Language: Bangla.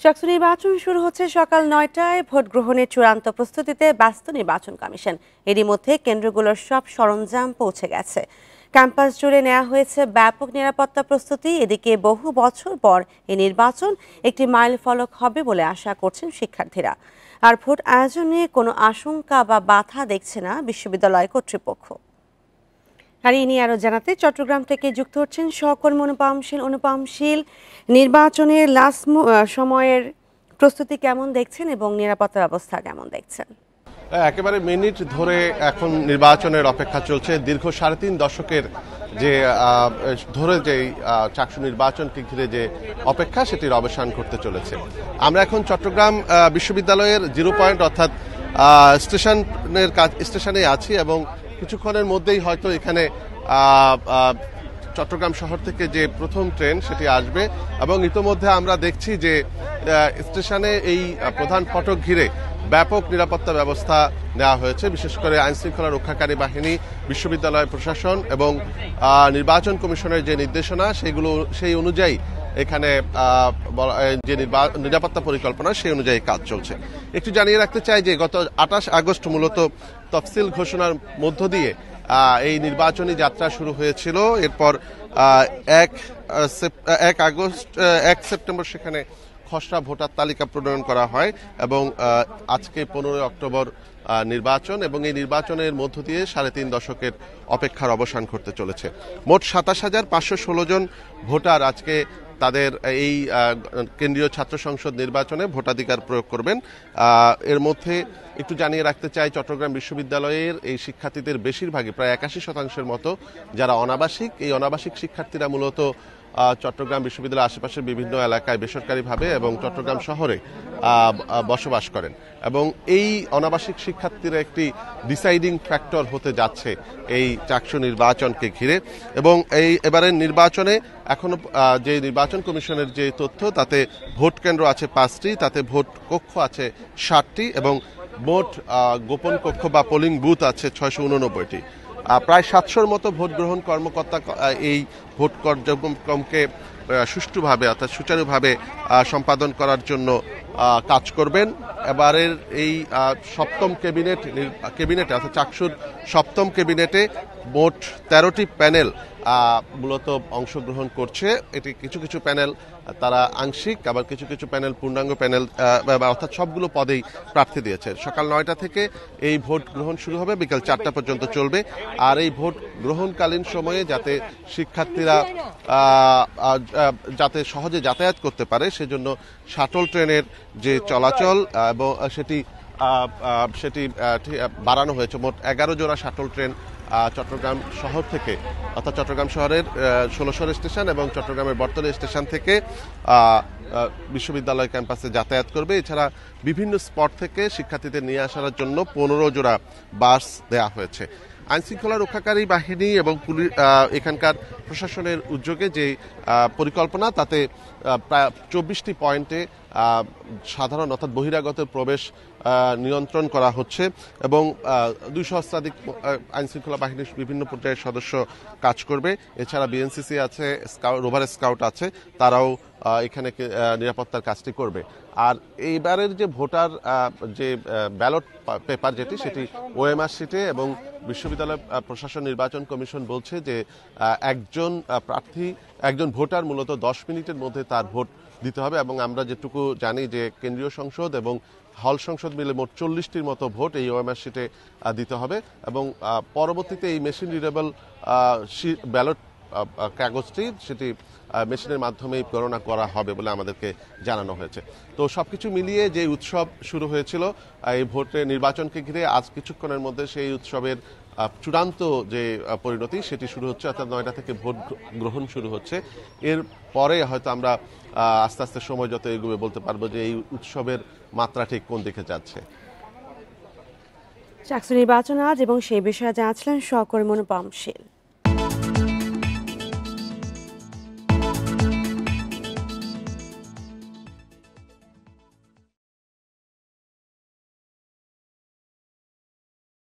ডাকসু নির্বাচন শুরু হচ্ছে সকাল ৯টায়। ভোট গ্রহণের চূড়ান্ত প্রস্তুতিতে ব্যস্ত নির্বাচন কমিশন। এরই মধ্যে কেন্দ্রগুলোর সব সরঞ্জাম পৌঁছে গেছে। ক্যাম্পাস জুড়ে নেওয়া হয়েছে ব্যাপক নিরাপত্তা প্রস্তুতি। এদিকে বহু বছর পর এই নির্বাচন একটি মাইল ফলক হবে বলে আশা করছেন শিক্ষার্থীরা। আর ভোট আয়োজনে কোনো আশঙ্কা বা বাধা দেখছে না বিশ্ববিদ্যালয় কর্তৃপক্ষ। আর এই নিয়ে আরো জানাতে চট্টগ্রাম থেকে যুক্ত হচ্ছেন সহকর্মী অনুপম শীল। নির্বাচনের লাস্ট সময়ের প্রস্তুতি কেমন দেখছেন এবং নিরাপত্তা ব্যবস্থা কেমন দেখছেন? একেবারে মিনিট ধরে এখন নির্বাচনের অপেক্ষা চলছে। দীর্ঘ ৩.৫ দশকের যে ধরে যে চাকসু নির্বাচনকে ঘিরে যে অপেক্ষা সেটির অবসান করতে চলেছে। আমরা এখন চট্টগ্রাম বিশ্ববিদ্যালয়ের 0 পয়েন্ট অর্থাৎ স্টেশনে আছি এবং কিছুক্ষণের মধ্যেই হয়তো এখানে চট্টগ্রাম শহর থেকে যে প্রথম ট্রেন সেটি আসবে এবং ইতোমধ্যে আমরা দেখছি যে স্টেশনে এই প্রধান ফটক ঘিরে ব্যাপক নিরাপত্তা ব্যবস্থা নেওয়া হয়েছে। বিশেষ করে আইনশৃঙ্খলা রক্ষাকারী বাহিনী, বিশ্ববিদ্যালয় প্রশাসন এবং নির্বাচন কমিশনের যে নির্দেশনা সেই অনুযায়ী এখানে যে নিরাপত্তা পরিকল্পনা সেই অনুযায়ী কাজ চলছে। একটু জানিয়ে রাখতে চাই যে গত ২৮ আগস্ট মূলত তফসিল ঘোষণার মধ্য দিয়ে এই নির্বাচনী যাত্রা শুরু হয়েছিল। এরপর ১ সেপ্টেম্বর সেখানে খসড়া ভোটার তালিকা প্রণয়ন করা হয় এবং আজকে ১৫ অক্টোবর নির্বাচন এবং এই নির্বাচনের মধ্য দিয়ে ৩.৫ দশকের অপেক্ষার অবসান ঘটতে চলেছে। মোট ২৭,৫১৬ জন ভোটার আজকে তাদের এই কেন্দ্রীয় ছাত্র সংসদ নির্বাচনে ভোটাধিকার প্রয়োগ করবেন। এর মধ্যে একটু জানিয়ে রাখতে চাই, চট্টগ্রাম বিশ্ববিদ্যালয়ের এই শিক্ষার্থীদের বেশিরভাগই প্রায় ৮১% মতো যারা অনাবাসিক, এই অনাবাসিক শিক্ষার্থীরা মূলত চট্টগ্রাম বিশ্ববিদ্যালয়ের আশেপাশের বিভিন্ন এলাকায় বেসরকারিভাবে এবং চট্টগ্রাম শহরে বসবাস করেন এবং এই অনাবাসিক শিক্ষার্থীরা একটি ডিসাইডিং ফ্যাক্টর হতে যাচ্ছে এই চাকসু নির্বাচনকে ঘিরে। এবং এই এবারের নির্বাচনে এখনো যে নির্বাচন কমিশনের যে তথ্য, তাতে ভোট কেন্দ্র আছে 5টি, তাতে ভোট কক্ষ আছে 60টি এবং মোট গোপন কক্ষ বা পোলিং বুথ আছে 689টি। প্রায় 700-র মতো ভোট গ্রহণ কর্মকর্তা এই ভোট কার্যক্রমকে সুষ্ঠুভাবে অর্থাৎ সুচারুভাবে সম্পাদন করার জন্য কাজ করবেন। এবারের এই সপ্তম ক্যাবিনেটে অর্থাৎ চাকসুর সপ্তম ক্যাবিনেটে মোট 13টি প্যানেল মূলত অংশগ্রহণ করছে। এটি কিছু কিছু প্যানেল তারা আংশিক, আবার কিছু কিছু প্যানেল পূর্ণাঙ্গ প্যানেল, অর্থাৎ সবগুলো পদেই প্রার্থী দিয়েছে। সকাল 9টা থেকে এই ভোট গ্রহণ শুরু হবে, বিকেল 4টা পর্যন্ত চলবে। আর এই ভোট গ্রহণকালীন সময়ে যাতে শিক্ষার্থীরা যাতে সহজে যাতায়াত করতে পারে সেজন্য শাটল ট্রেনের যে চলাচল এবং সেটি বাড়ানো হয়েছে। মোট 11 জোড়া শাটল ট্রেন চট্টগ্রাম শহর থেকে অর্থাৎ চট্টগ্রাম শহরের 16 স্টেশন এবং চট্টগ্রামের বর্তলী স্টেশন থেকে বিশ্ববিদ্যালয় ক্যাম্পাসে যাতায়াত করবে। এছাড়া বিভিন্ন স্পট থেকে শিক্ষার্থীদের নিয়ে আসার জন্য 15 জোড়া বাস দেওয়া হয়েছে। আইনশৃঙ্খলা রক্ষাকারী বাহিনী এবং এখানকার প্রশাসনের উদ্যোগে যে পরিকল্পনা, তাতে প্রায় 24টি পয়েন্টে সাধারণ অর্থাৎ বহিরাগতের প্রবেশ নিয়ন্ত্রণ করা হচ্ছে এবং 200 সহস্রাধিক আইনশৃঙ্খলা বাহিনীর বিভিন্ন পর্যায়ের সদস্য কাজ করবে। এছাড়া বিএনসিসি আছে, রোভার স্কাউট আছে, তারাও এখানে নিরাপত্তার কাজটি করবে। আর এইবারের যে ভোটার যে ব্যালট পেপার সেটি ওএমআর শিটে এবং বিশ্ববিদ্যালয় প্রশাসন নির্বাচন কমিশন বলছে যে একজন ভোটার মূলত 10 মিনিটের মধ্যে তার ভোট দিতে হবে এবং আমরা যেটুকু জানি যে কেন্দ্রীয় সংসদ এবং হল সংসদ মিলে মোট 40টির মতো ভোট এই ওএমআর শিটে দিতে হবে এবং পরবর্তীতে এই মেশিন রিডেবল ব্যালট কাগজটি সেটি মেশিনের মাধ্যমেই গণনা করা হবে বলে আমাদেরকে জানানো হয়েছে। তো সবকিছু মিলিয়ে যে উৎসব শুরু হয়েছিল এই ভোটে নির্বাচনকে ঘিরে, আজ কিছুক্ষণের মধ্যে সেই উৎসবের চূড়ান্ত যে পরিণতি সেটি শুরু হচ্ছে, অর্থাৎ 9টা থেকে ভোট গ্রহণ শুরু হচ্ছে। এর পরে হয়তো আমরা আস্তে আস্তে সময় যত এগোবে বলতে পারবো যে এই উৎসবের মাত্রা ঠিক কোন দিকে যাচ্ছে। চাকসু নির্বাচন আজ এবং সেই বিষয়ে জানাচ্ছিলেন সহকর্মী অনুপম শীল।